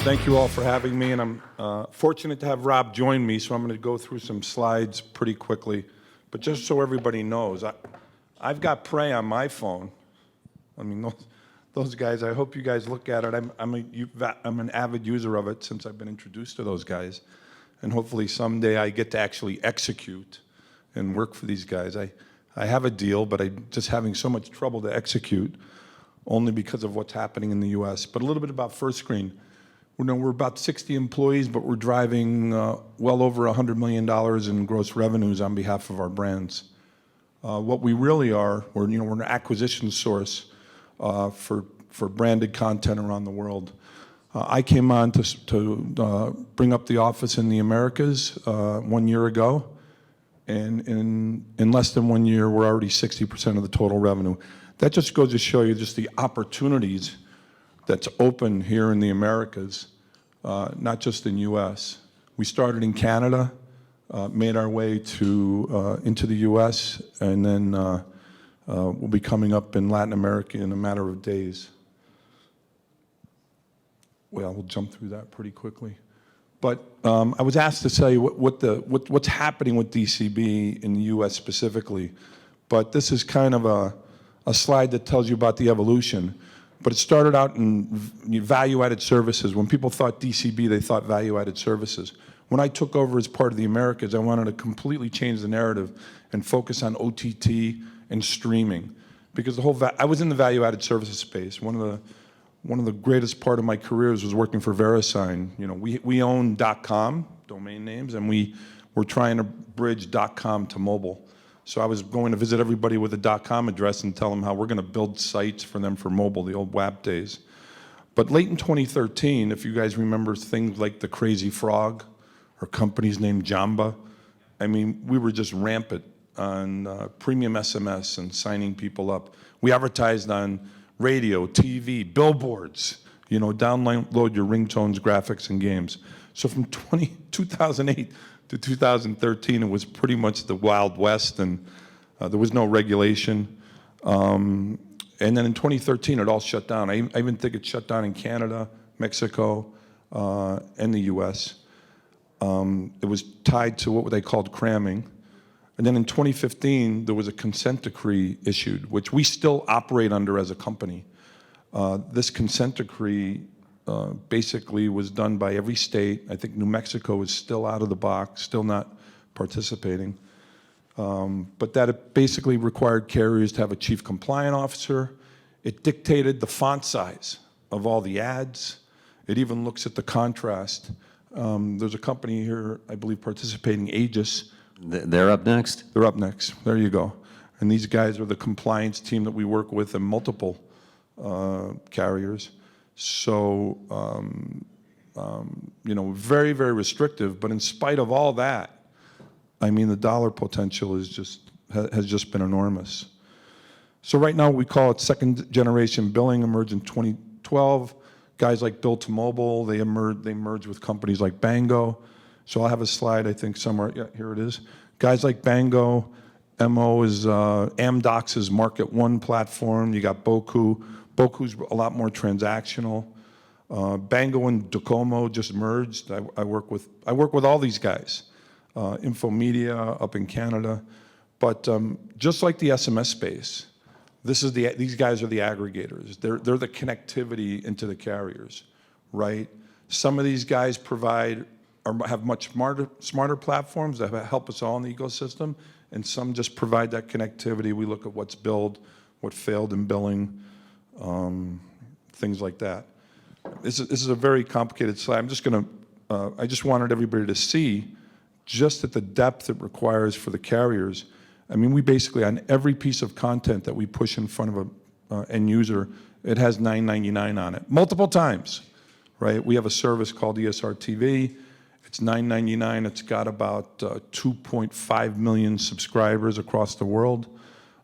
Thank you all for having me, and I'm fortunate to have Rob join me, so I'm going to go through some slides pretty quickly. But just so everybody knows, I've got Prey on my phone. I mean, those guys, I hope you guys look at it. I'm an avid user of it since I've been introduced to those guys. And hopefully someday I get to actually execute and work for these guys. I have a deal, but I'm just having so much trouble to execute only because of what's happening in the US. But a little bit about First Screen. We're about 60 employees, but we're driving well over $100 million in gross revenues on behalf of our brands. What we really are, we're an acquisition source for branded content around the world. I came on to bring up the office in the Americas 1 year ago, and in less than 1 year, we're already 60% of the total revenue. That just goes to show you just the opportunities that's open here in the Americas, not just in US. We started in Canada, made our way into the US, and then we'll be coming up in Latin America in a matter of days. Well, we'll jump through that pretty quickly. But I was asked to tell you what's happening with DCB in the US specifically. But this is kind of a slide that tells you about the evolution. But it started out in value-added services. When people thought DCB, they thought value-added services. When I took over as part of the Americas, I wanted to completely change the narrative and focus on OTT and streaming. Because I was in the value-added services space. One of the greatest part of my careers was working for VeriSign. We own .com, domain names, and we were trying to bridge .com to mobile. So I was going to visit everybody with a .com address and tell them how we're going to build sites for them for mobile, the old WAP days. But late in 2013, if you guys remember things like the Crazy Frog or companies named Jamba, I mean, we were just rampant on premium SMS and signing people up. We advertised on radio, TV, billboards, download your ringtones, graphics, and games. So from 2008 to 2013, it was pretty much the Wild West, and there was no regulation. And then in 2013, it all shut down. I even think it shut down in Canada, Mexico, and the US. It was tied to what they called cramming. And then in 2015, there was a consent decree issued, which we still operate under as a company. This consent decree basically was done by every state. I think New Mexico is still out of the box, still not participating. But that it basically required carriers to have a chief compliance officer. It dictated the font size of all the ads. It even looks at the contrast. There's a company here, I believe, participating, Aegis. They're up next? They're up next. There you go. And these guys are the compliance team that we work with in multiple carriers. So, very, very restrictive. But in spite of all that, I mean, the dollar potential has just been enormous. So right now we call it second generation billing, emerged in 2012. Guys like Bill to Mobile, they merged with companies like Bango. So I'll have a slide, I think, somewhere. Yeah, here it is. Guys like Bango, MO is Amdocs's Market One platform. You got Boku. Boku's a lot more transactional. Bango and Docomo just merged. I work with all these guys. Infomedia up in Canada. But just like the SMS space, these guys are the aggregators. They're the connectivity into the carriers, right? Some of these guys have much smarter platforms that help us all in the ecosystem, and some just provide that connectivity. We look at what's billed, what failed in billing, things like that. This is a very complicated slide. I just wanted everybody to see just at the depth it requires for the carriers. I mean, we basically, on every piece of content that we push in front of an end user, it has $9.99 on it, multiple times, right? We have a service called ESR TV. It's $9.99. It's got about 2.5 million subscribers across the world.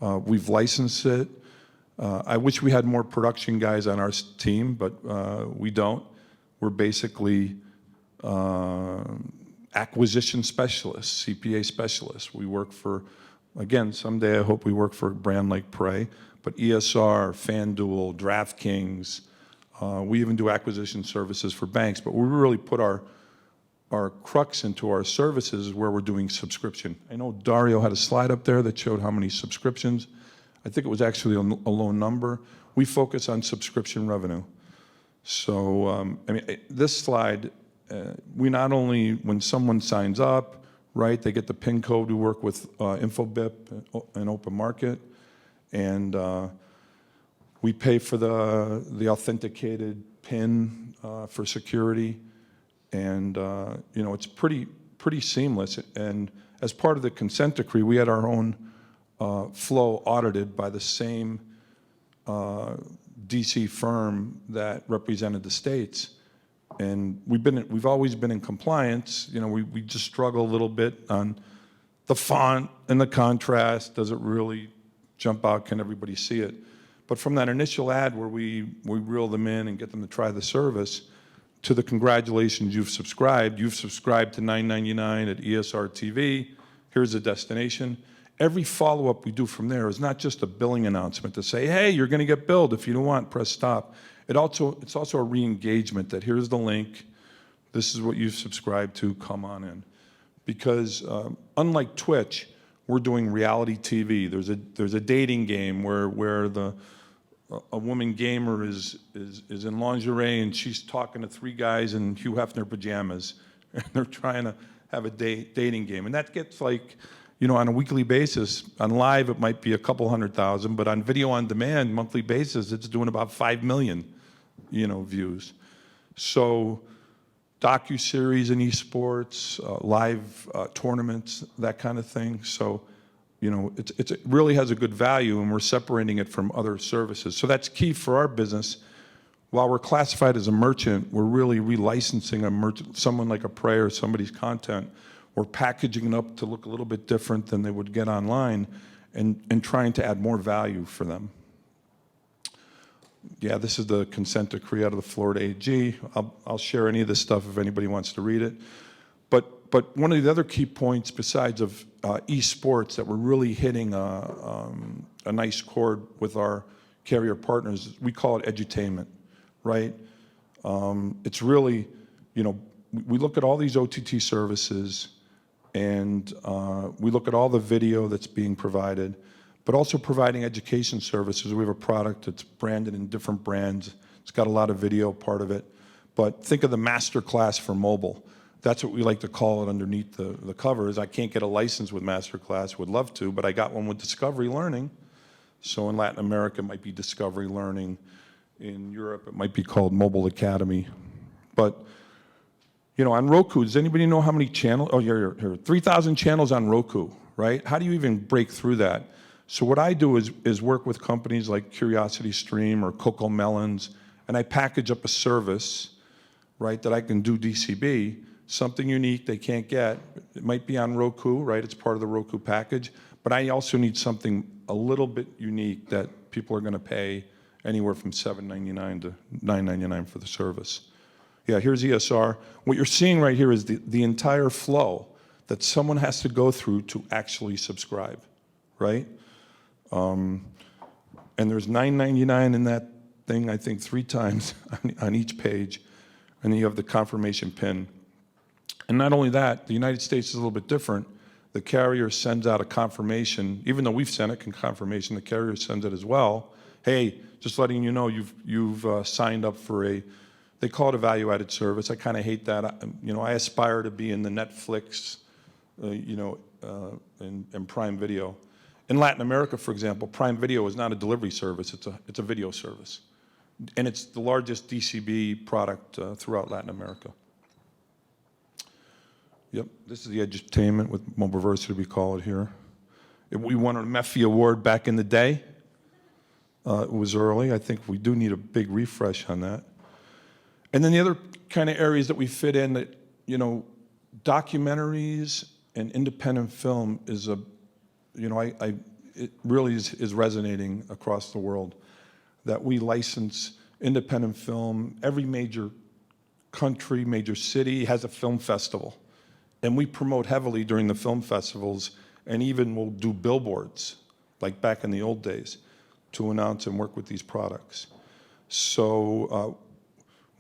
We've licensed it. I wish we had more production guys on our team, but we don't. We're basically acquisition specialists, CPA specialists. We work for, again, someday I hope we work for a brand like Prey, but ESR, FanDuel, DraftKings, We even do acquisition services for banks, but we really put our crux into our services where we're doing subscription. I know Dario had a slide up there that showed how many subscriptions. I think it was actually a low number. We focus on subscription revenue. So, I mean, this slide, we not only, when someone signs up, right, they get the PIN code. We work with Infobip and Open Market, and we pay for the authenticated PIN for security. And you know, it's pretty seamless. And as part of the consent decree, we had our own flow audited by the same DC firm that represented the states. And we've always been in compliance. You know, we just struggle a little bit on the font and the contrast. Does it really jump out? Can everybody see it? But from that initial ad where we reel them in and get them to try the service, to the congratulations, you've subscribed to $9.99 at ESR TV, here's the destination. Every follow-up we do from there is not just a billing announcement to say, hey, you're going to get billed. If you don't want, press stop. It's also a re-engagement that here's the link, this is what you've subscribed to, come on in. Because unlike Twitch, we're doing reality TV. There's a dating game where a woman gamer is in lingerie and she's talking to three guys in Hugh Hefner pajamas, and they're trying to have a dating game. And that gets, like, you know, on a weekly basis. On live, it might be a couple 100,000, but on video on demand, monthly basis, it's doing about 5 million, you know, views. So docuseries in esports, live tournaments, that kind of thing. So, you know, it really has a good value, and we're separating it from other services. So that's key for our business. While we're classified as a merchant, we're really relicensing a merchant, someone like a Prey or somebody's content. We're packaging it up to look a little bit different than they would get online, and trying to add more value for them. Yeah, this is the consent decree out of the Florida AG. I'll share any of this stuff if anybody wants to read it. But one of the other key points, besides of esports, that we're really hitting a nice chord with our carrier partners, we call it edutainment, right? It's really, you know, we look at all these OTT services, and we look at all the video that's being provided, but also providing education services. We have a product that's branded in different brands. It's got a lot of video part of it. But think of the master class for mobile. That's what we like to call it underneath the covers. I can't get a license with Masterclass, would love to, but I got one with Discovery Learning. So in Latin America, it might be Discovery Learning. In Europe, it might be called Mobile Academy. But, you know, on Roku, does anybody know how many channels? Oh, here, 3,000 channels on Roku, right? How do you even break through that? So what I do is work with companies like CuriosityStream or Coco Melons, and I package up a service, right, that I can do DCB, something unique they can't get. It might be on Roku, right? It's part of the Roku package. But I also need something a little bit unique that people are going to pay anywhere from $7.99 to $9.99 for the service. Yeah, here's ESR. What you're seeing right here is the entire flow that someone has to go through to actually subscribe, right? And there's $9.99 in that thing, I think 3 times on each page. And then you have the confirmation PIN. And not only that, the United States is a little bit different. The carrier sends out a confirmation, even though we've sent a confirmation, the carrier sends it as well. Hey, just letting you know you've signed up for they call it a value-added service. I kind of hate that. You know, I aspire to be in the Netflix, you know, and Prime Video. In Latin America, for example, Prime Video is not a delivery service. It's a video service. And it's the largest DCB product throughout Latin America. Yep, this is the edutainment with Mobiversity, we call it here. We won a MEFI award back in the day. It was early. I think we do need a big refresh on that. And then the other kind of areas that we fit in, that, you know, documentaries and independent film is a, you know, it really is resonating across the world, that we license independent film. Every major country, major city has a film festival. And we promote heavily during the film festivals, and even we'll do billboards, like back in the old days, to announce and work with these products. So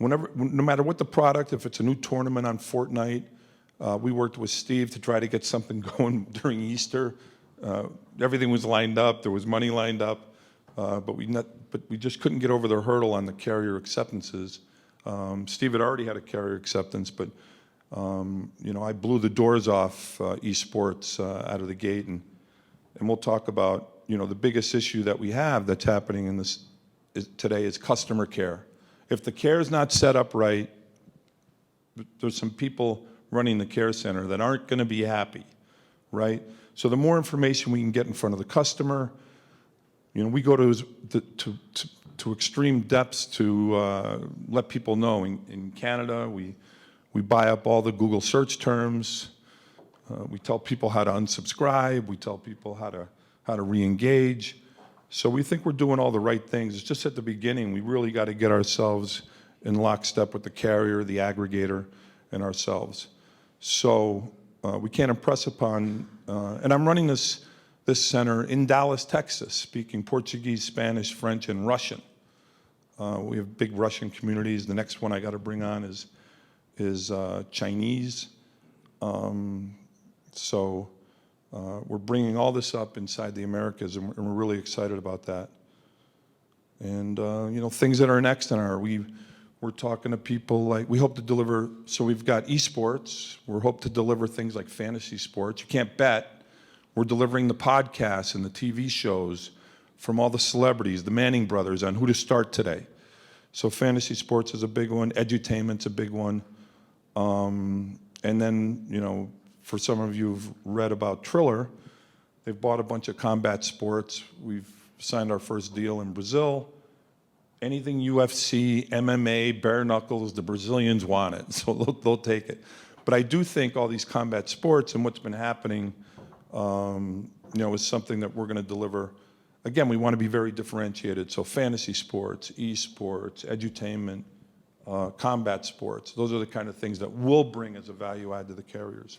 no matter what the product, if it's a new tournament on Fortnite, we worked with Steve to try to get something going during Easter. Everything was lined up. There was money lined up, but we just couldn't get over the hurdle on the carrier acceptances. Steve had already had a carrier acceptance, but I blew the doors off esports out of the gate, and we'll talk about the biggest issue that we have that's happening in this today is customer care. If the care is not set up right, there's some people running the care center that aren't going to be happy, right? So the more information we can get in front of the customer, we go to extreme depths to let people know. In Canada, we buy up all the Google search terms. We tell people how to unsubscribe. We tell people how to re-engage. So we think we're doing all the right things. It's just at the beginning. We really got to get ourselves in lockstep with the carrier, the aggregator, and ourselves. So we can't impress upon, and I'm running this center in Dallas, Texas, speaking Portuguese, Spanish, French, and Russian. We have big Russian communities. The next one I got to bring on is Chinese. So we're bringing all this up inside the Americas, and we're really excited about that. And things that are next in we're talking to people like, we hope to deliver, so we've got esports. We hope to deliver things like fantasy sports. You can't bet. We're delivering the podcasts and the TV shows from all the celebrities, the Manning brothers, on who to start today. So fantasy sports is a big one. Edutainment's a big one. And then, for some of you who've read about Triller, they've bought a bunch of combat sports. We've signed our first deal in Brazil. Anything UFC, MMA, bare knuckles, the Brazilians want it, so they'll take it. But I do think all these combat sports and what's been happening, is something that we're going to deliver. Again, we want to be very differentiated. So fantasy sports, esports, edutainment, combat sports, those are the kind of things that we'll bring as a value add to the carriers.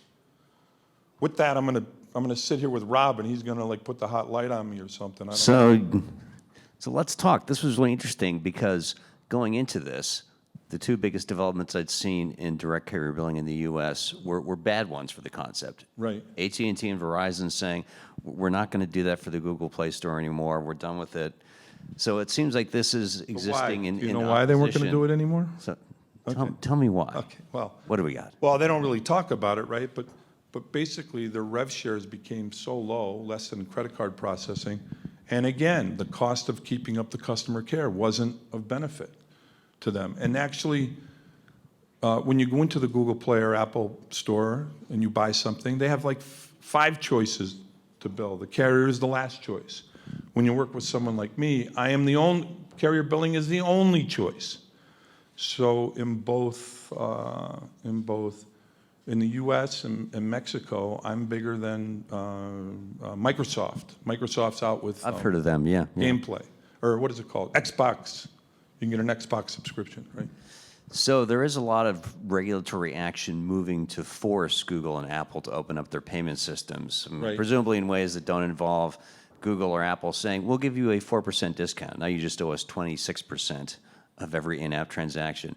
With that, I'm gonna sit here with Rob, and he's gonna put the hot light on me or something. I don't know. So let's talk. This was really interesting because going into this, the two biggest developments I'd seen in direct carrier billing in the U.S. were bad ones for the concept. Right. AT&T and Verizon saying, we're not going to do that for the Google Play Store anymore. We're done with it. So it seems like this is existing in Do you know why they weren't going to do it anymore? So tell me why. Okay. Well, what do we got? Well, they don't really talk about it, right? But basically, their rev shares became so low, less than credit card processing. And again, the cost of keeping up the customer care wasn't of benefit to them. And actually, when you go into the Google Play or Apple Store and you buy something, they have 5 choices to bill. The carrier is the last choice. When you work with someone like me, carrier billing is the only choice. So in the U.S. and Mexico, I'm bigger than Microsoft. Microsoft's out with I've heard of them, yeah. Gameplay, or what is it called? Xbox. You can get an Xbox subscription, right? So there is a lot of regulatory action moving to force Google and Apple to open up their payment systems, Right. presumably in ways that don't involve Google or Apple saying, we'll give you a 4% discount. Now you just owe us 26% of every in-app transaction.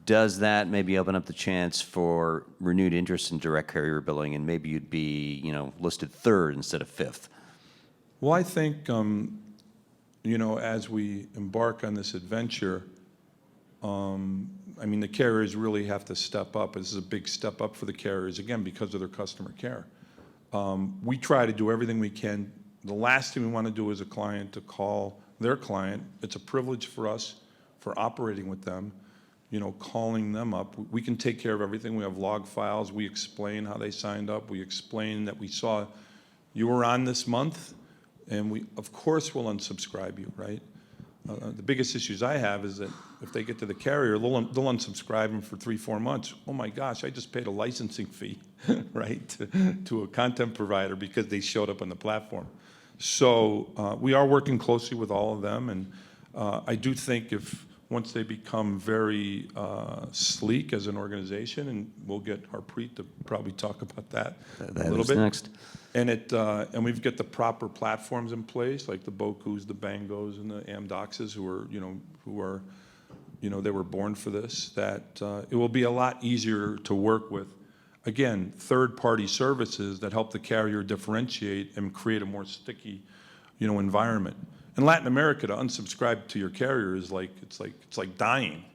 Does that maybe open up the chance for renewed interest in direct carrier billing, and maybe you'd be, listed 3rd instead of 5th? Well, I think, as we embark on this adventure, the carriers really have to step up. This is a big step up for the carriers, again, because of their customer care. We try to do everything we can. The last thing we want to do as a client to call their client. It's a privilege for us for operating with them. Calling them up. We can take care of everything. We have log files. We explain how they signed up. We explain that we saw you were on this month, and we, of course, will unsubscribe you, right? The biggest issues I have is that if they get to the carrier, they'll unsubscribe them for 3-4 months. Oh my gosh, I just paid a licensing fee, right, to a content provider because they showed up on the platform. So we are working closely with all of them, and I do think once they become very sleek as an organization, and we'll get Harpreet to probably talk about that a little bit. Next. And we've got the proper platforms in place, like the Bokus, the Bangos, and the Amdoxes, who are they were born for this, that it will be a lot easier to work with. Again, third-party services that help the carrier differentiate and create a more sticky, environment. In Latin America, to unsubscribe to your carrier is it's like dying,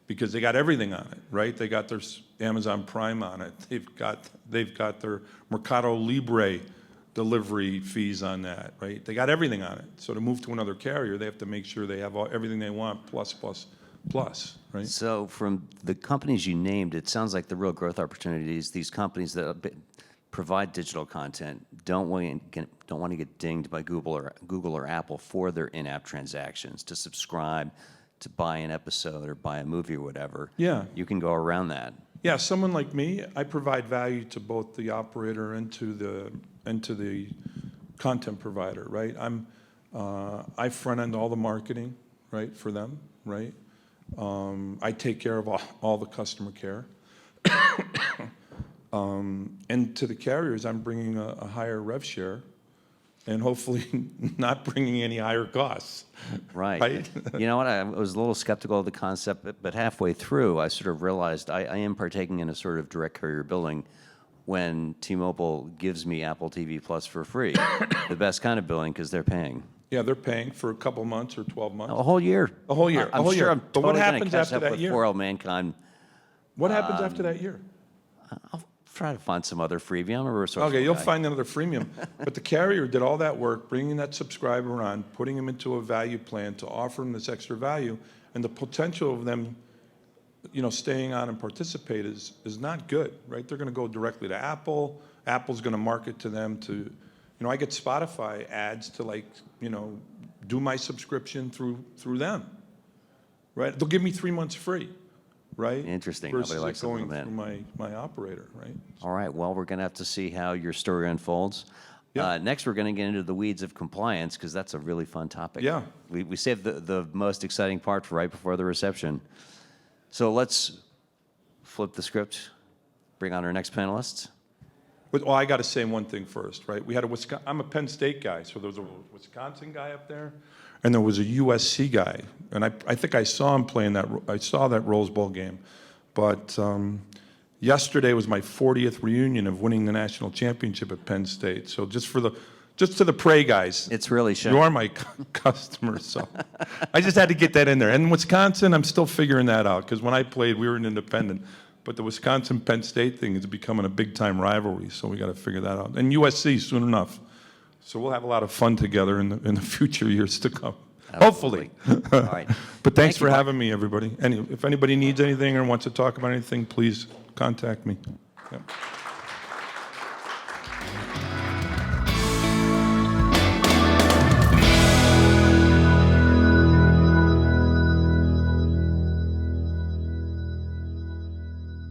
because they got everything on it, right? They got their Amazon Prime on it. They've got their Mercado Libre delivery fees on that, right? They got everything on it. So to move to another carrier, they have to make sure they have everything they want, plus, right? So from the companies you named, it sounds like the real growth opportunities, these companies that provide digital content don't want to get dinged by Google or Apple for their in-app transactions, to subscribe, to buy an episode or buy a movie or whatever. Yeah. You can go around that. Yeah, someone like me, I provide value to both the operator and to the content provider, right? I front end all the marketing, right, for them, right? I take care of all the customer care. And to the carriers, I'm bringing a higher rev share, and hopefully not bringing any higher costs. Right. You know what? I was a little skeptical of the concept, but halfway through, I sort of realized I am partaking in a sort of direct carrier billing when T-Mobile gives me Apple TV Plus for free. The best kind of billing, because they're paying. Yeah, they're paying for a couple months or 12 months. A whole year. A whole year. I'm a whole sure year. I'm But totally what going to happens catch after up that with year? poor old mankind. What happens after that year? I'll try to find some other freebie. I'm a resourceful Okay, you'll guy. find another freemium. But the carrier did all that work, bringing that subscriber on, putting them into a value plan to offer them this extra value, and the potential of them, staying on and participate is not good, right? They're going to go directly to Apple. Apple's going to market to them to, I get Spotify ads to do my subscription through them, right? They'll give me 3 months free. Right? Interesting. Versus Nobody likes it going that. through my operator, right? All right. Well, we're going to have to see how your story unfolds. Yeah. Next, we're going to get into the weeds of compliance, because that's a really fun topic. Yeah. We saved the most exciting part for right before the reception. So let's flip the script, bring on our next panelists. Well, I got to say one thing first, right? We had I'm a Penn State guy, so there was a Wisconsin guy up there, and there was a USC guy, and I think I saw him playing I saw that Rose Bowl game, but yesterday was my 40th reunion of winning the national championship at Penn State. So just to the Prey guys, It's really showing. you are my customers, so I just had to get that in there. And Wisconsin, I'm still figuring that out, because when I played, we were an independent. But the Wisconsin-Penn State thing is becoming a big-time rivalry, so we got to figure that out. And USC soon enough. So we'll have a lot of fun together in the future years to come. Absolutely. Hopefully. All right. But thanks Thank for you, Mark. having me, everybody. If anybody needs anything or wants to talk about anything, please contact me. Yep.